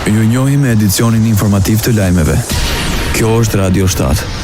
Ju njohim me edicionin informativ të lajmeve. Kjo është Radio 7.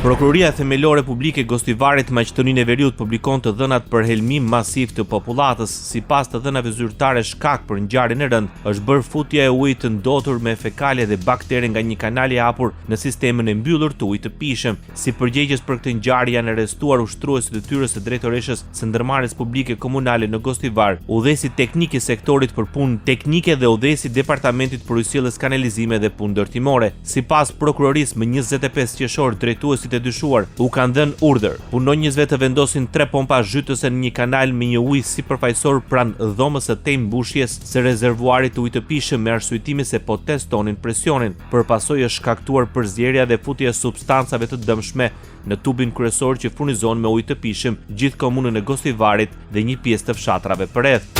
Prokuroria Themelore Publike Gostivarit Maqedoninë e Veriut publikon të dhënat për helmim masiv të popullatës. Sipas të dhënave zyrtare, shkak për ngjarjen e rënd është bërë futja e ujit të ndotur me fekale dhe baktere nga një kanal i hapur në sistemin e mbyllur të ujit të pishëm. Si përgjegjës për këtë ngjarje janë arrestuar ushtruesit e detyrës së drejtoreshës së ndërmarrjes publike komunale në Gostivar, udhëhesi teknik i sektorit për punë teknike dhe udhëhesi departamentit përgjithësisë kanalizime dhe punë ndërtimore. Sipas prokurorisë, më 25 qershor drejtuesi të dyshuar u kanë dhënë urdhër punonjësve të vendosin 3 pompa zhytëse në një kanal me një ujë sipërfaqësor pranë dhomës së tej mbushjes së rezervuarit të ujit të pishëm me arsyetim se po testonin presionin. Për pasojë është shkaktuar përzierja dhe futja e substancave të dëmshme në tubin kryesor që furnizon me ujë të pishëm gjithë komunën e Gostivarit dhe një pjesë të fshatrave përreth.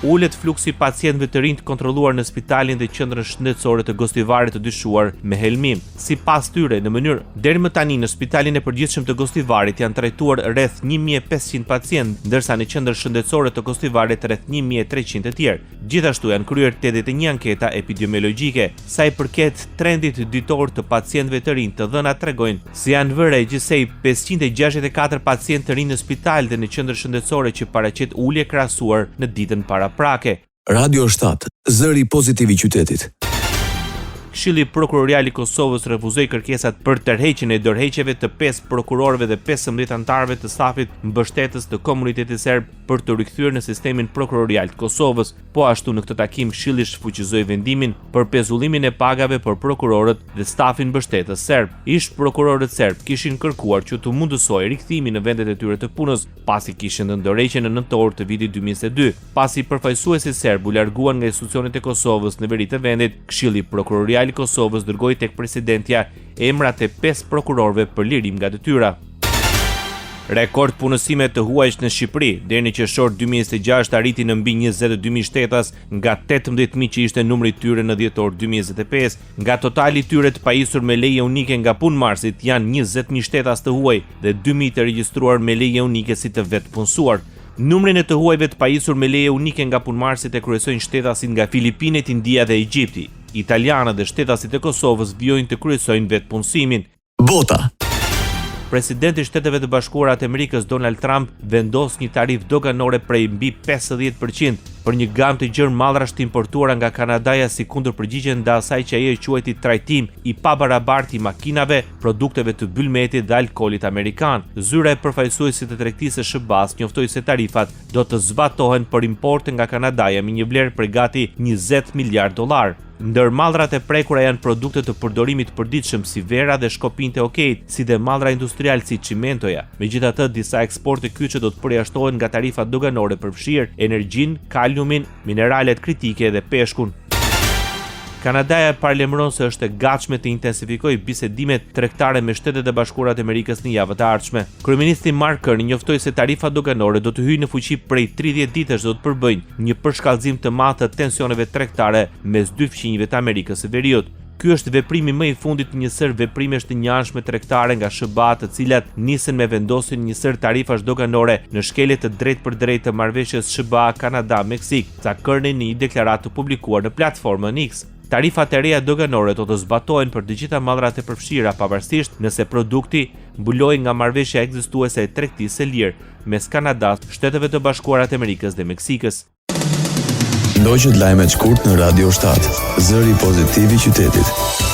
Ulet fluksi pacientëve të rinj të kontrolluar në spitalin dhe qendrën shëndetësore të Gostivarit të dyshuar me helmim. Sipas tyre, në mënyrë deri më tani në spitalin e përgjithshëm të Gostivarit janë trajtuar rreth 1500 pacientë, ndërsa në qendrën shëndetësore të Gostivarit rreth 1300 të tjerë. Gjithashtu janë kryer 81 anketa epidemiologjike. Sa i përket trendit ditor të pacientëve të rinj, të dhënat tregojnë se janë vënë gjithsej 564 pacientë të rinj në spital dhe në qendrën shëndetësore që paraqet ulje krahasuar në ditën paraprake. Radio 7, zëri pozitiv i qytetit. Këshilli Prokurorial i Kosovës refuzoi kërkesat për tërheqjen e dorëheqjeve të 5 prokurorëve dhe 15 anëtarëve të stafit mbështetës të komunitetit serb për të rikthyer në sistemin prokurorial të Kosovës. Po ashtu në këtë takim Këshilli shfuqizoi vendimin për pezullimin e pagave për prokurorët dhe stafin mbështetës serb. Ish prokurorët serb kishin kërkuar që të mundësojë rikthimin në vendet e tyre të punës pasi kishin dhënë dorëheqje në nëntor të vitit 2022. Pasi përfaqësuesit serb u larguan nga institucionet e Kosovës në veri të vendit, Këshilli Prokurorial i Kosovës dërgoi tek presidentja emrat e 5 prokurorëve për lirim nga detyra. Rekord punësime të huajsh në Shqipëri. Deri në qershor 2026 arriti në mbi 22.000 shtetas nga 18.000 që ishte numri i tyre në dhjetor 2025. Nga totali i tyre të pajisur me leje unike nga punëmarrësit janë 20.000 shtetas të huaj dhe 2.000 të regjistruar me leje unike si të vetë punësuar. Numrin e të huajve të pajisur me leje unike nga punëmarrësit e kryesojnë shtetasit nga Filipinet, India dhe Egjipti. Italianët dhe shtetasit e Kosovës vijojnë të kryesojnë vetë punësimin. Bota. Presidenti i Shteteve të Bashkuara të Amerikës Donald Trump vendos një tarifë doganore prej mbi 50% për një gamë të gjerë mallrash të importuara nga Kanadaja si kundërpërgjigje ndaj asaj që ai e quajti trajtim i pabarabartë i makinave, produkteve të byllmetit dhe alkoolit amerikan. Zyra e përfaqësuesit të tregtisë së SBA-s njoftoi se tarifat do të zbatohen për importe nga Kanadaja me një vlerë prej gati 20 miliard dollar. Ndër mallrat e prekura janë produkte të përdorimit përditshëm si vera dhe shkopinjtë e okejt, si dhe mallra industrial si çimentoja. Megjithatë, disa eksporte kyçe do të përjashtohen nga tarifat doganore përfshirë energjinë, kaliumin, mineralet kritike dhe peshkun. Kanadaja paralajmëron se është e gatshme të intensifikojë bisedimet tregtare me Shtetet e Bashkuara të Amerikës në javët e ardhshme. Kryeministri Mark Carney njoftoi se tarifat doganore do të hyjnë në fuqi prej 30 ditësh dhe do të përbëjnë një përshkallëzim të madh të tensioneve tregtare mes dy fqinjve të Amerikës së Veriut. Ky është veprimi më i fundit të një sër veprimesh të njëanshme tregtare nga SBA, të cilat nisën me vendosjen një sër tarifash doganore në shkelje të drejtë të marrëveshjes SBA Kanada-Meksik, sa Carney në një deklaratë të publikuar në platformën X. Tarifat e reja doganore do të zbatohen për të gjitha mallrat e përfshira pavarësisht nëse produkti mbulohet nga marrëveshja ekzistuese e tregtisë së lirë mes Kanadas, Shteteve të Bashkuara të Amerikës dhe Meksikës. Ndoqët lajmet shkurt në Radio 7, zëri pozitiv i qytetit.